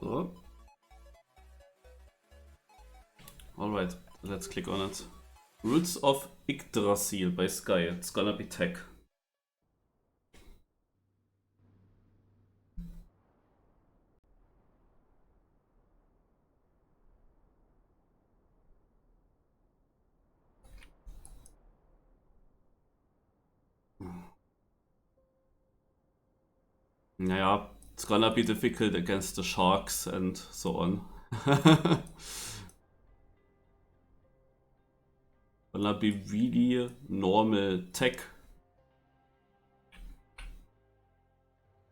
So. Alright, let's click on it. Roots of Yggdrasil by Sky. It's gonna be tech. Naja, it's gonna be difficult against the sharks and so on. Gonna be really normal tech.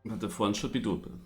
But the front should be doable.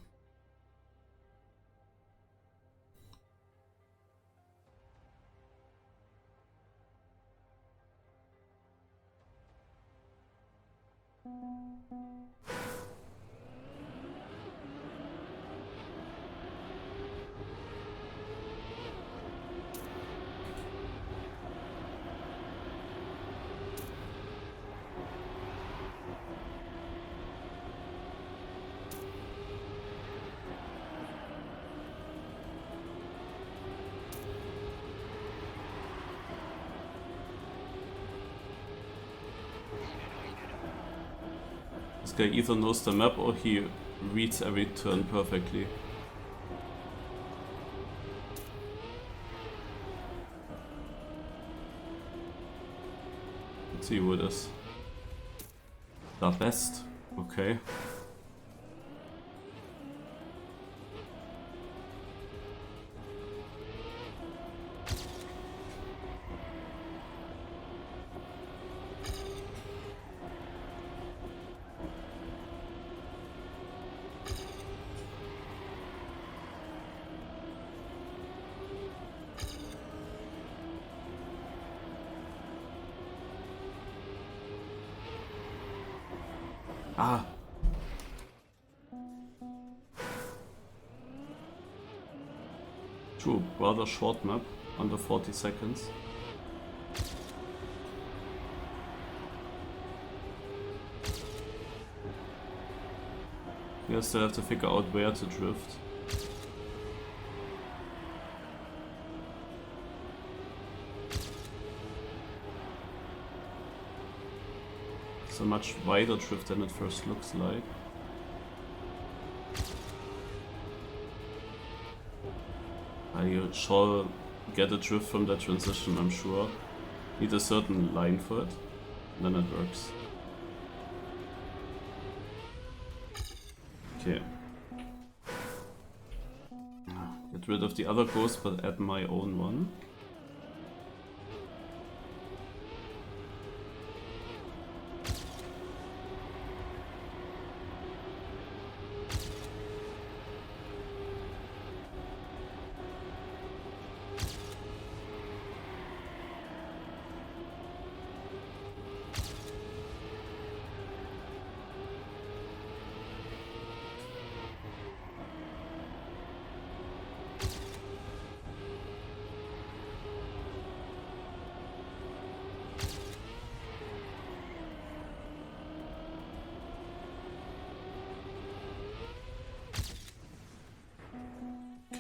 This guy either knows the map or he reads every turn perfectly. Let's see who it is. The best. Okay. Ah. True, rather short map, under 40 seconds. You still have to figure out where to drift. It's a much wider drift than it first looks like. I shall get a drift from that transition, I'm sure. Need a certain line for it, then it works. Okay. Get rid of the other ghost, but add my own one.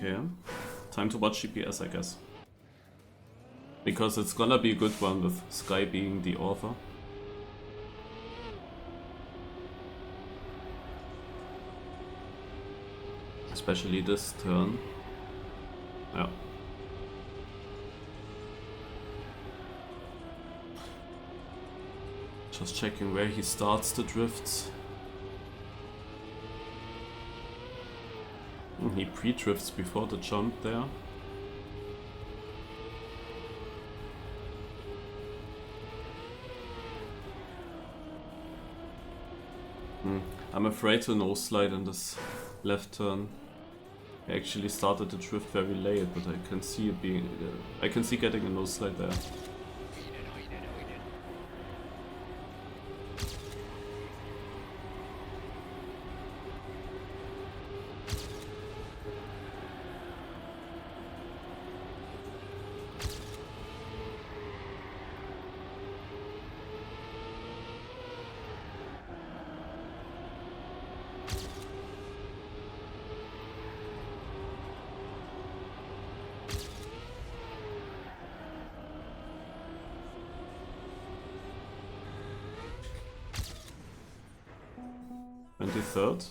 Okay, time to watch GPS, I guess. Because it's gonna be a good one with Sky being the author. Especially this turn. Yeah. Just checking where he starts the drifts. He pre-drifts before the jump there. I'm afraid to no slide in this left turn. I actually started the drift very late, but I can see it being. I can see getting a no slide there. 23rd.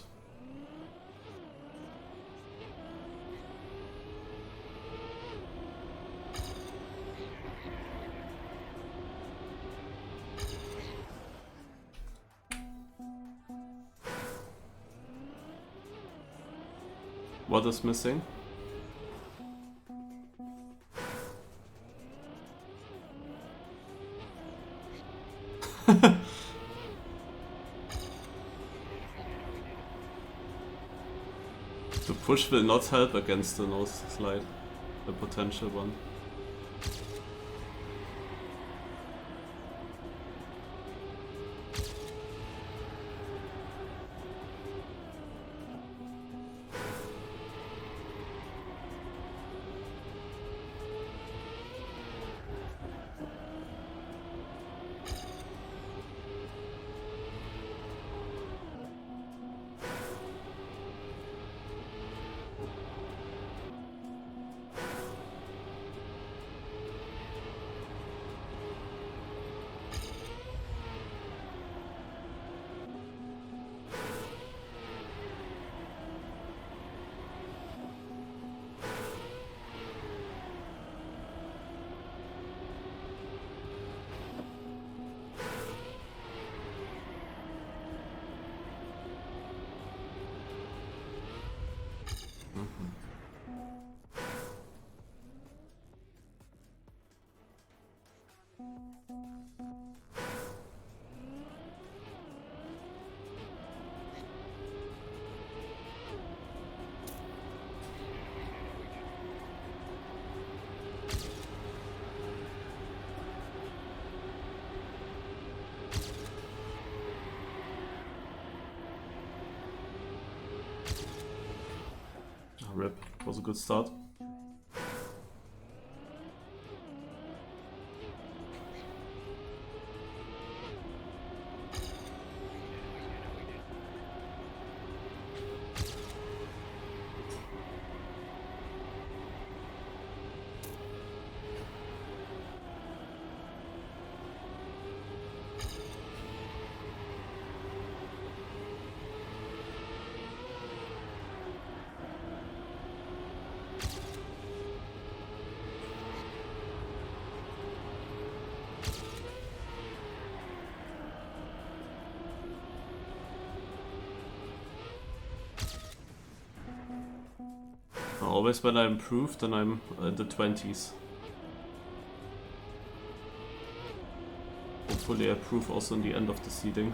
What is missing? The push will not help against the nose slide, the potential one. Rip, was a good start. Always when I improve, then I'm in the 20s. Hopefully I improve also in the end of the seeding.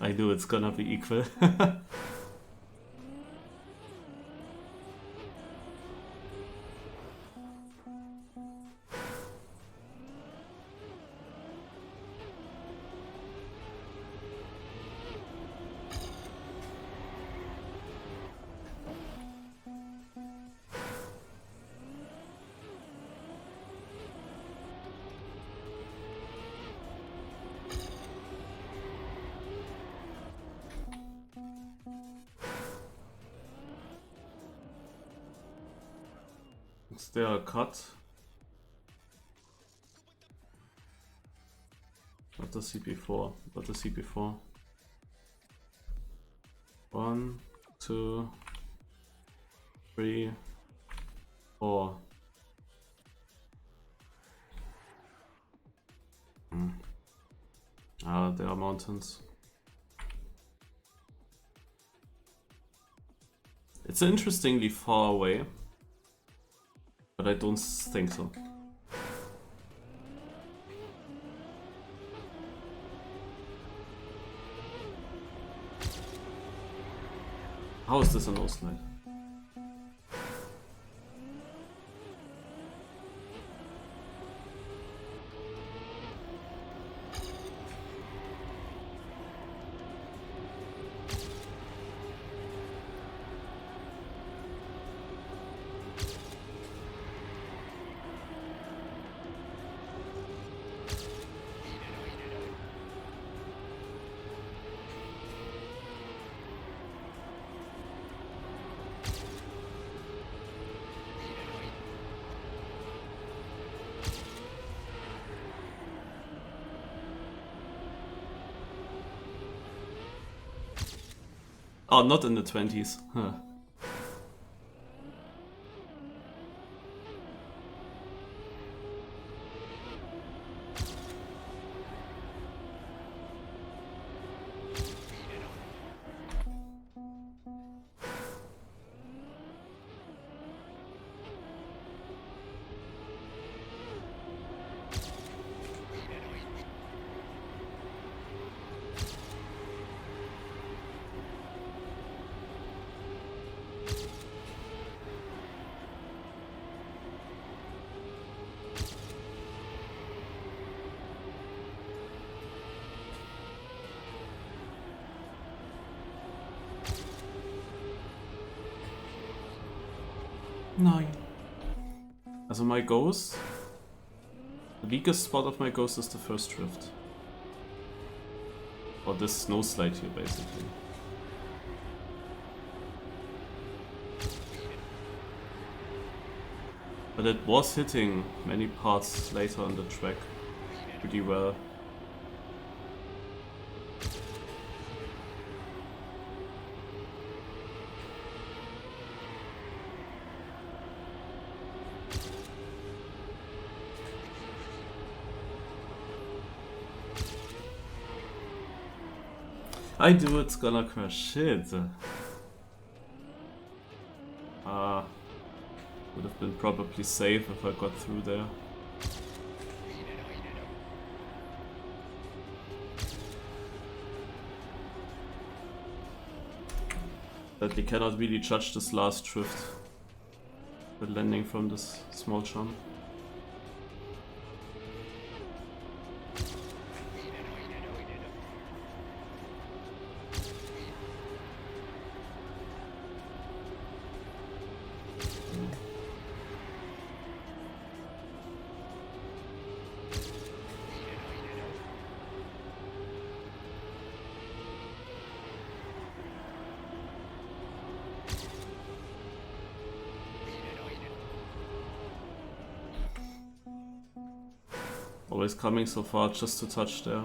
I knew it's gonna be equal. Is there a cut? Not the CP4, but the CP4. 1, 2, 3, 4. Ah, there are mountains. It's interestingly far away, but I don't think so. How is this an O-slide? Oh, not in the 20s. Huh. Nein. Also my ghost, the weakest spot of my ghost is the first drift. Or this snow slide here basically. But it was hitting many parts later on the track pretty well. I do, it's gonna crash. Shit. Would have been probably safe if I got through there. But we cannot really judge this last drift. The landing from this small jump. Always coming so far just to touch there.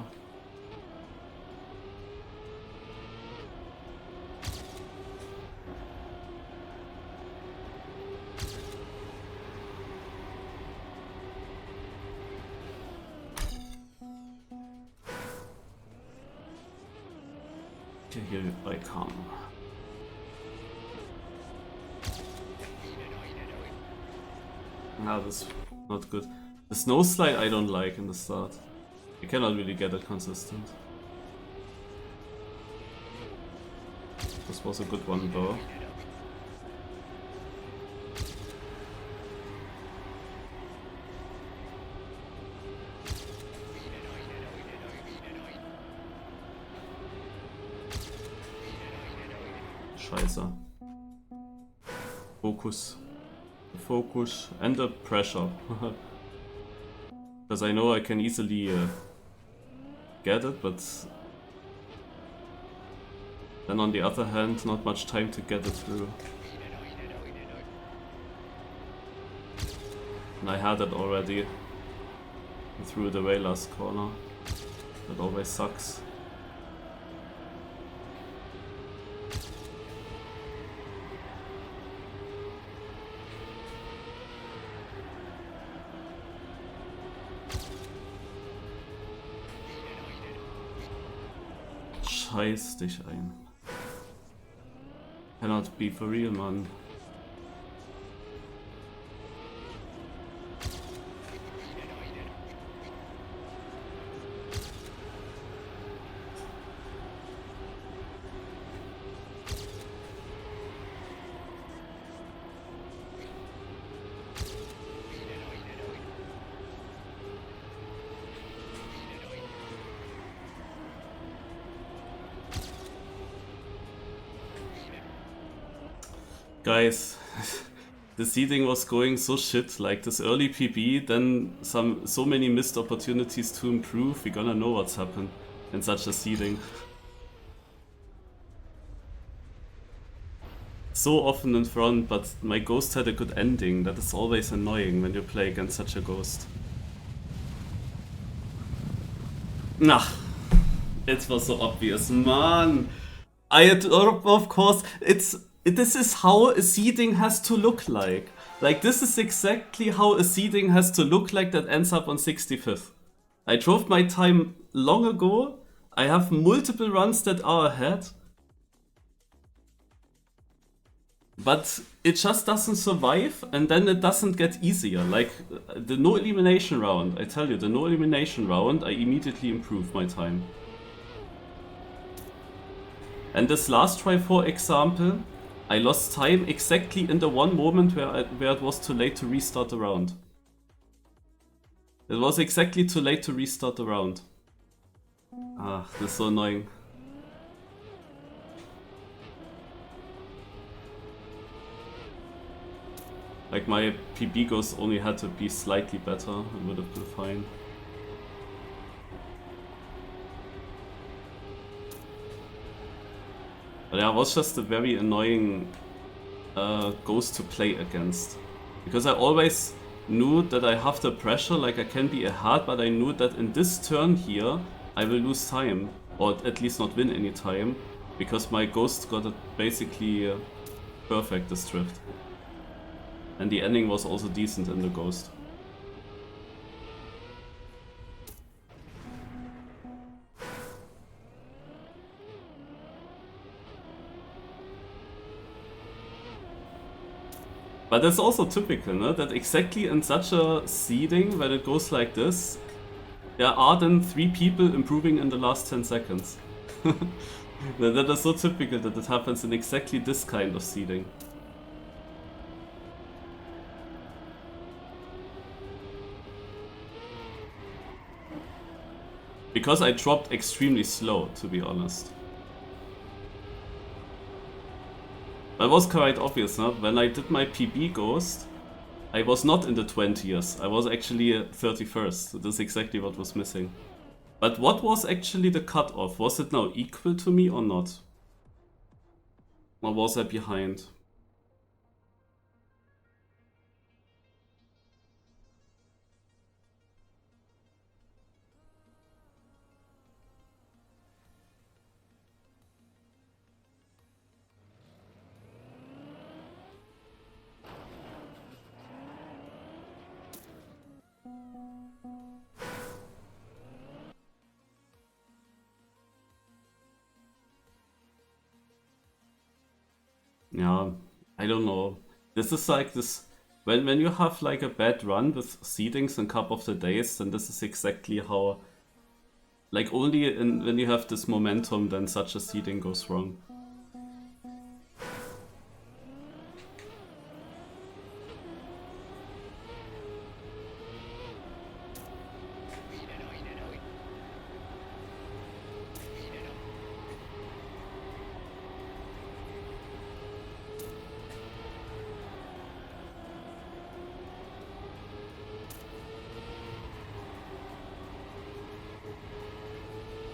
Okay, here I come. Now this is not good. The snow slide I don't like in the start. You cannot really get it consistent. This was a good one though. Scheiße. Focus. The focus and the pressure. Because I know I can easily get it, but then on the other hand, not much time to get it through. And I had it already. I threw it away last corner. That always sucks. Scheiß dich ein. Cannot be for real, man. Guys, the seeding was going so shit, like this early PB, then so many missed opportunities to improve. We're gonna know what's happened in such a seeding. So often in front, but my ghost had a good ending. That is always annoying when you play against such a ghost. Nah, it was so obvious, man. Of course, this is how a seeding has to look like. Like, this is exactly how a seeding has to look like that ends up on 65th. I drove my time long ago. I have multiple runs that are ahead. But it just doesn't survive, and then it doesn't get easier. Like, the no elimination round, I tell you, the no elimination round, I immediately improve my time. And this last try, for example, I lost time exactly in the one moment where it was too late to restart the round. It was exactly too late to restart the round. Ah, this is so annoying. Like, my PB goes only had to be slightly better, it would have been fine. But yeah, it was just a very annoying ghost to play against. Because I always knew that I have the pressure, like I can be ahead, but I knew that in this turn here, I will lose time. Or at least not win any time. Because my ghost got it basically perfect, this drift. And the ending was also decent in the ghost. But that's also typical, no? That exactly in such a seeding, when it goes like this, there are then 3 people improving in the last 10 seconds. That is so typical that it happens in exactly this kind of seeding. Because I dropped extremely slow, to be honest. But it was quite obvious, no? When I did my PB ghost, I was not in the 20th, I was actually 31st. That's exactly what was missing. But what was actually the cutoff? Was it now equal to me or not? Or was I behind? Yeah, I don't know. This is like this... When you have like a bad run with seedings in Cup of the Days, then this is exactly how... Like only when you have this momentum, then such a seeding goes wrong.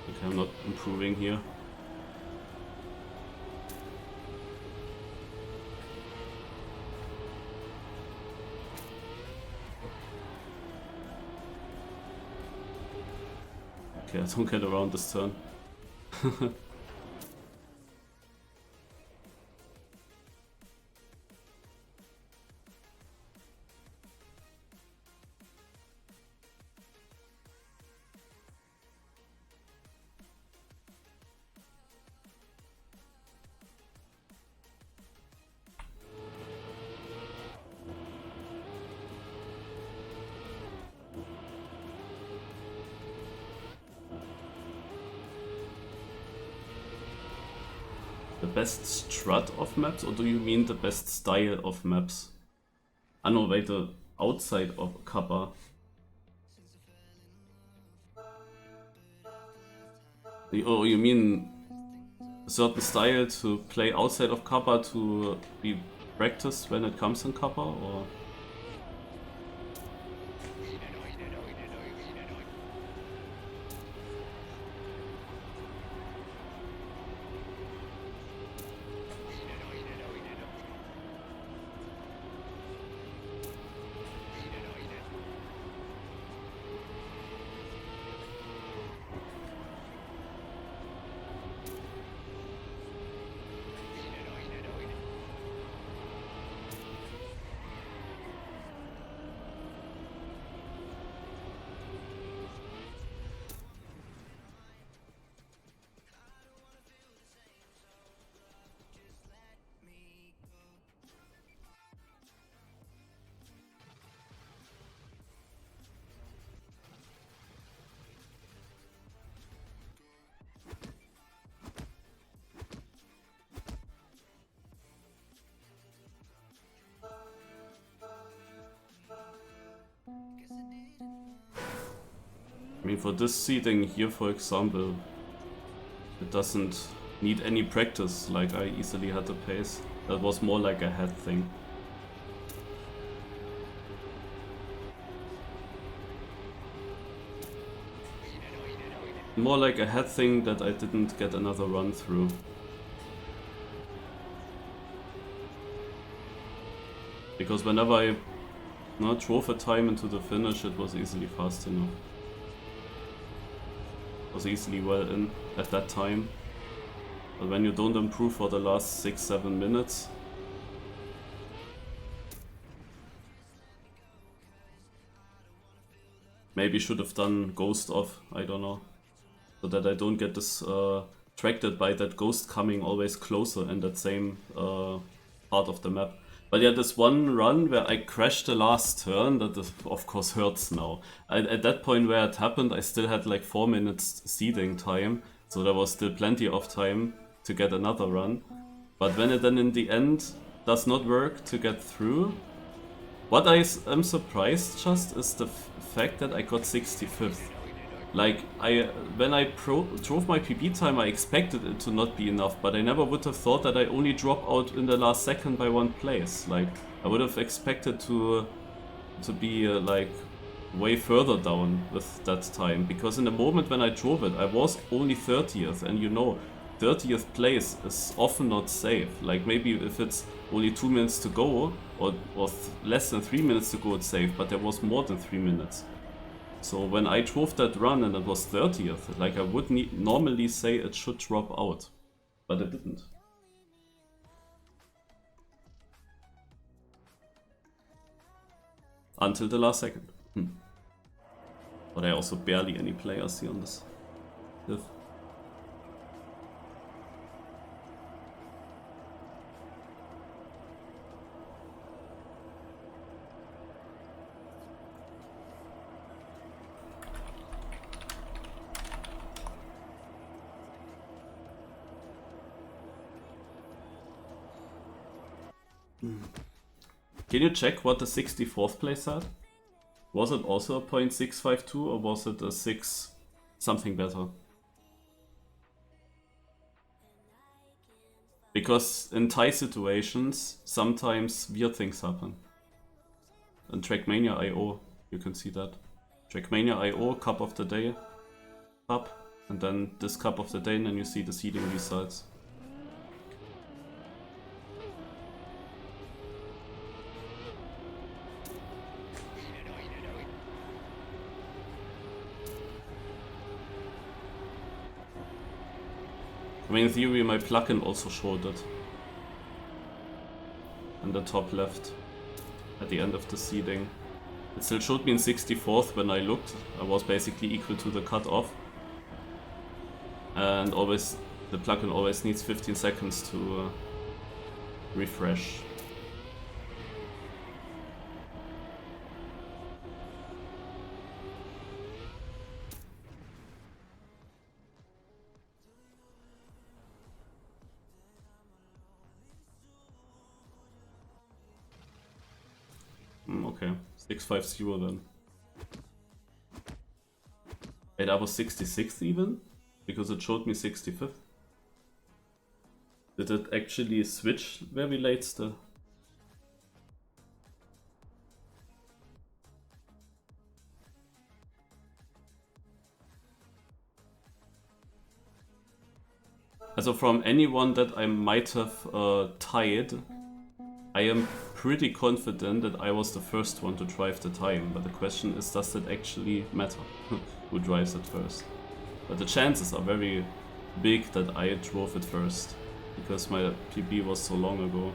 Okay, I'm not improving here. Okay, I don't get around this turn. The best strut of maps, or do you mean the best style of maps? Ah no, wait, the outside of Kappa. Oh, you mean a certain style to play outside of Kappa to be practiced when it comes in Kappa, or? mean, for this seeding here, for example, it doesn't need any practice, like I easily had the pace. That was more like a head thing. More like a head thing that I didn't get another run through. Because whenever I drove a time into the finish, it was easily fast enough. It was easily well in at that time. But when you don't improve for the last 6-7 minutes, maybe should have done ghost off, I don't know. So that I don't get distracted by that ghost coming always closer in that same part of the map. But yeah, this one run where I crashed the last turn, that of course hurts now. At that point where it happened, I still had like 4 minutes seeding time, so there was still plenty of time to get another run. But when it then in the end does not work to get through, what I am surprised just is the fact that I got 65th. Like, when I drove my PB time, I expected it to not be enough, but I never would have thought that I only drop out in the last second by 1 place. Like, I would have expected to be like way further down with that time, because in the moment when I drove it, I was only 30th, and you know, 30th place is often not safe. Like, maybe if it's only 2 minutes to go, or less than 3 minutes to go, it's safe, but there was more than 3 minutes. So when I drove that run and it was 30th, like I would normally say it should drop out, but it didn't. Until the last second. But there are also barely any players here on this div. Can you check what the 64th place had? Was it also a 0.652 or was it a 6 something better? Because in tie situations, sometimes weird things happen. In Trackmania IO, you can see that. Trackmania IO, Cup of the Day, Cup, and then this Cup of the Day, and then you see the seeding results. I mean, in theory, my plugin also showed it. In the top left, at the end of the seeding. It still showed me in 64th when I looked. I was basically equal to the cutoff. And always, the plugin always needs 15 seconds to refresh. Okay, 650 then. Wait, I was 66th even? Because it showed me 65th. Did it actually switch very late still? Also from anyone that I might have tied, I am pretty confident that I was the first one to drive the time, but the question is, does it actually matter who drives it first? But the chances are very big that I drove it first, because my PB was so long ago.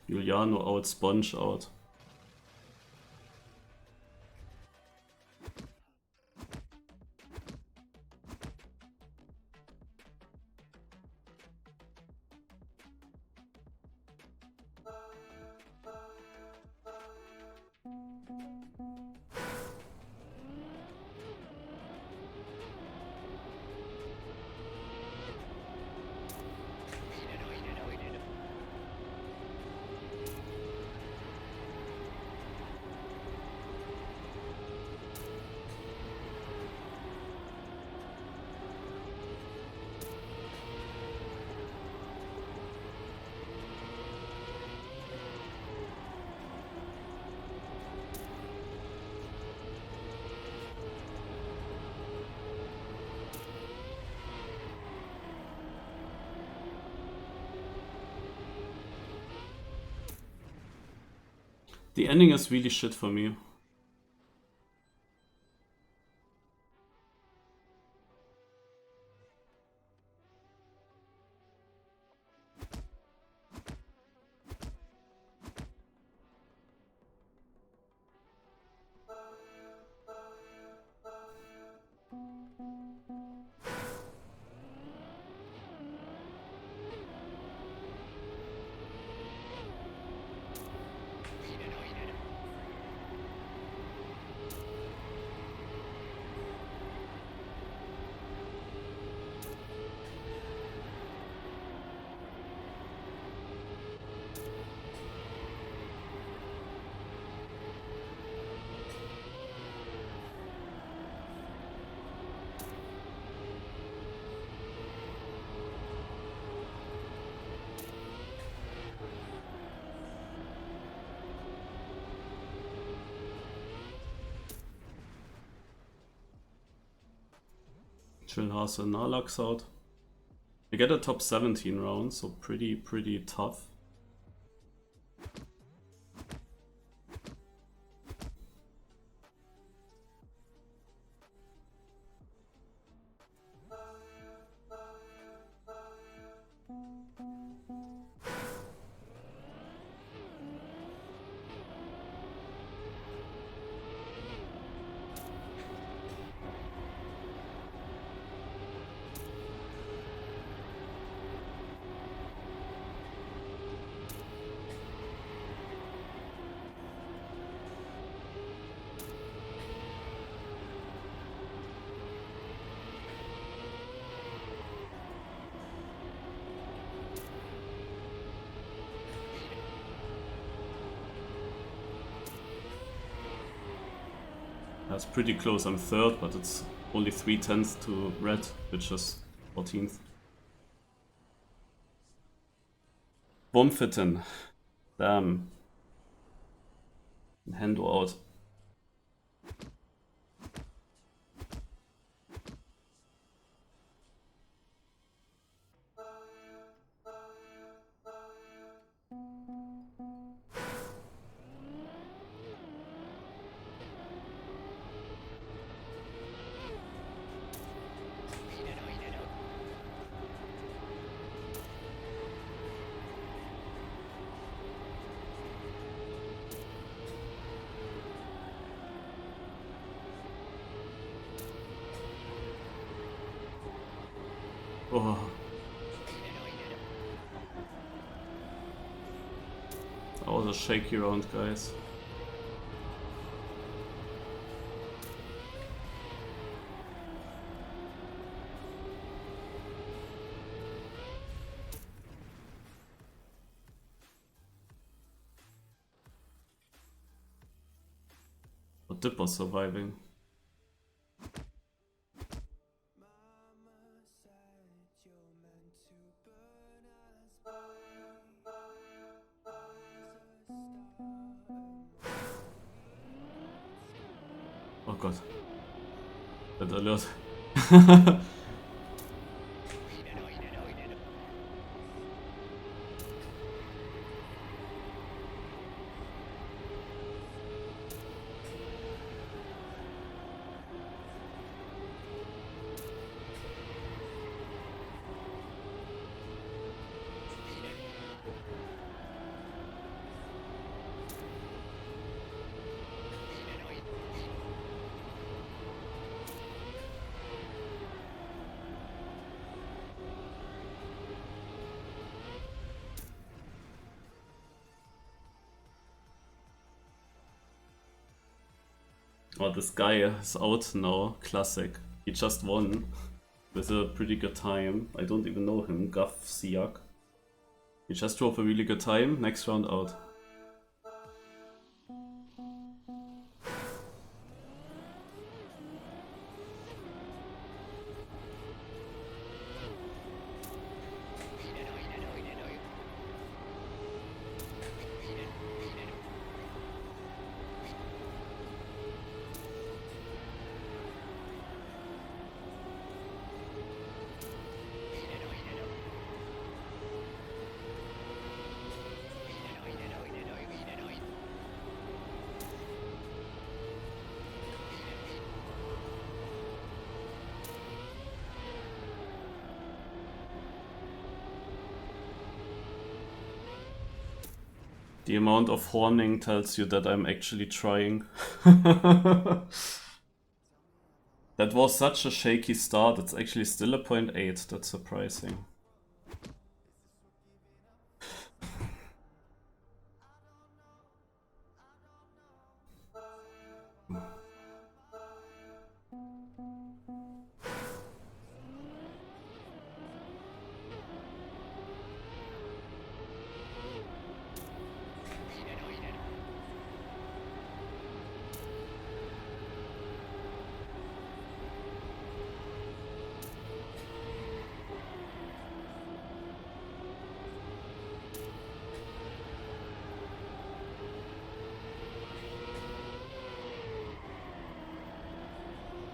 Juliano out, Sponge out. The ending is really shit for me. Chillhasa and Nalax out. We get a top 17 round, so pretty tough. That's pretty close. I'm third, but it's only 3/10 to red, which is 14th. Bomfitten. Damn. Hendo out. Oh. That was a shaky round, guys. But Dipper surviving. Oh Gott. Red Alert. Oh, this guy is out now. Classic. He just won with a pretty good time. I don't even know him. Gaff Siak. He just drove a really good time. Next round out. The amount of horning tells you that I'm actually trying. That was such a shaky start, it's actually still a 0.8, that's surprising.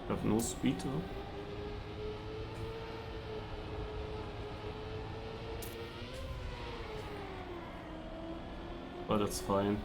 Have no speeder. But that's fine.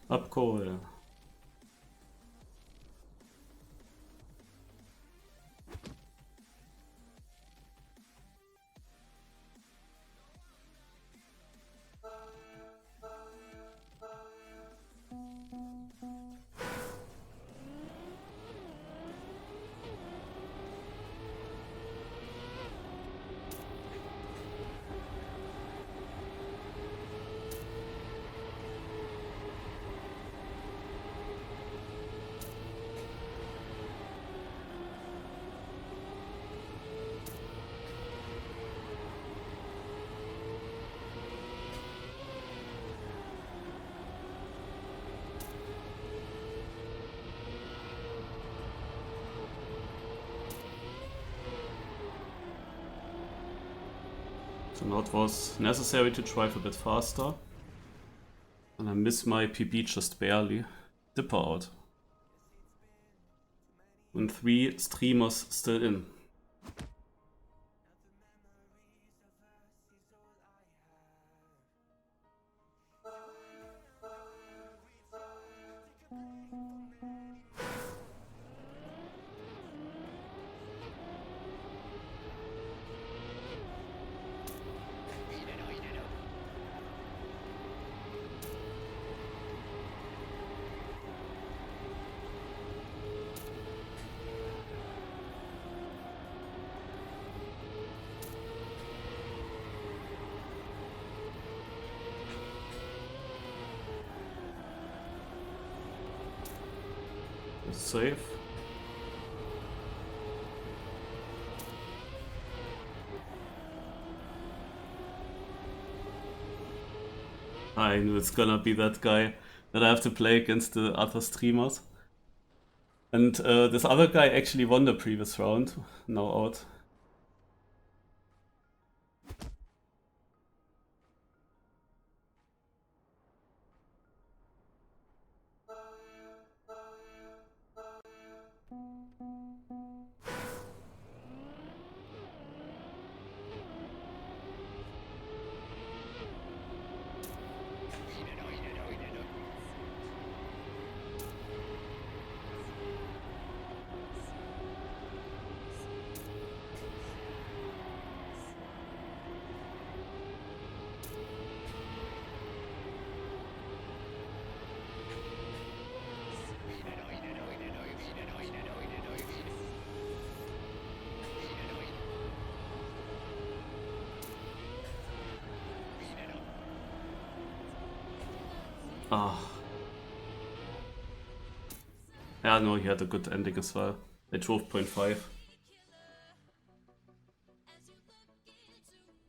Up cool. So now it was necessary to drive a bit faster. And I miss my PB just barely. Dipper out. And 3 streamers still in. Safe. I knew it's gonna be that guy that I have to play against the other streamers. And this other guy actually won the previous round, now out. Yeah, no, he had a good ending as well. I drove 0.5.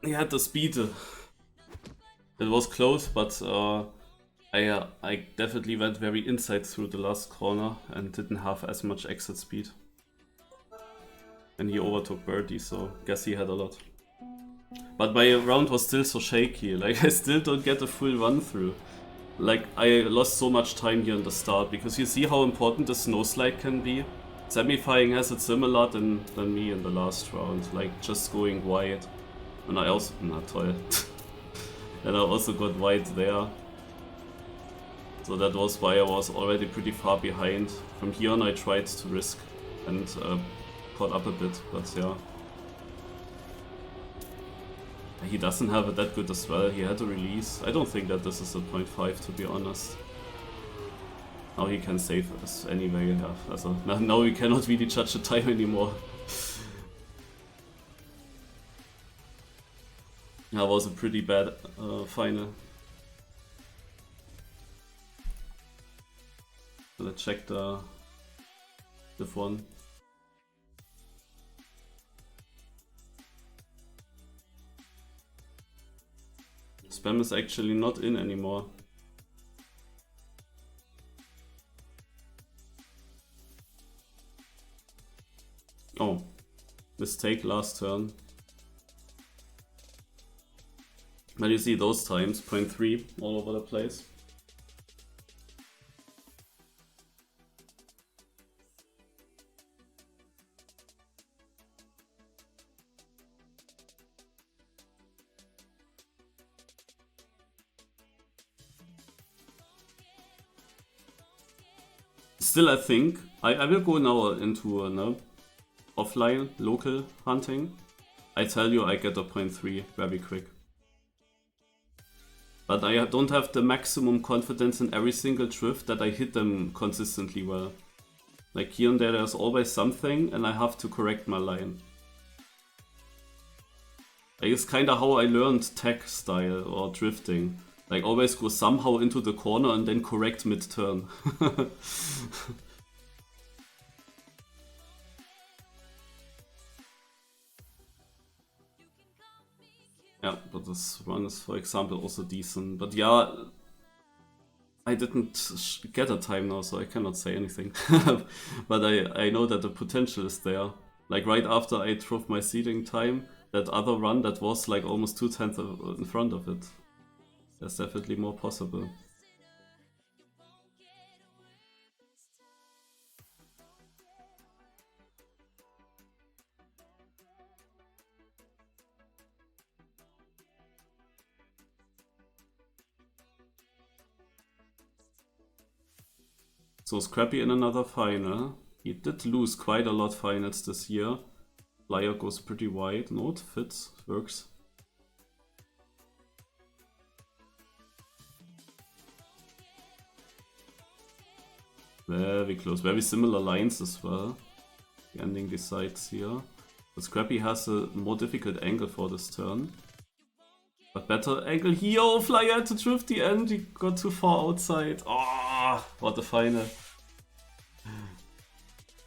He had the speed. It was close, but I definitely went very inside through the last corner and didn't have as much exit speed. And he overtook birdie, so guess he had a lot. But my round was still so shaky, like I still don't get a full run through. Like, I lost so much time here in the start, because you see how important the snow slide can be? Semifying has it similar than me in the last round, like just going wide. And I also... not toll. And I also got wide there. So that was why I was already pretty far behind. From here on I tried to risk and caught up a bit, but yeah. He doesn't have it that good as well, he had a release. I don't think that this is a 0.5 to be honest. Now he can save us anyway, yeah. Also, now we cannot really judge the time anymore. That was a pretty bad final. Let's check the Div 1. Spam is actually not in anymore. Oh, mistake last turn. But you see those times, 0.3 all over the place. Still, I think I will go now into offline, local hunting. I tell you, I get a 0.3 very quick. But I don't have the maximum confidence in every single drift that I hit them consistently well. Like here and there's always something and I have to correct my line. Like it's kinda how I learned tech style or drifting. Like always go somehow into the corner and then correct mid-turn. Yeah, but this run is for example also decent. But yeah, I didn't get a time now, so I cannot say anything. But I know that the potential is there. Like right after I drove my seeding time, that other run that was like almost 2 tenths in front of it. There's definitely more possible. So Scrappy in another final. He did lose quite a lot finals this year. Flyer goes pretty wide. No, it fits. Works. Very close. Very similar lines as well. The ending decides here. But Scrappy has a more difficult angle for this turn. But better angle here. Oh, Flyer had to drift the end. He got too far outside. Oh, what a final.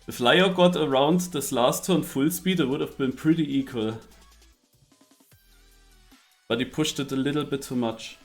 If Flyer got around this last turn full speed, it would have been pretty equal. But he pushed it a little bit too much.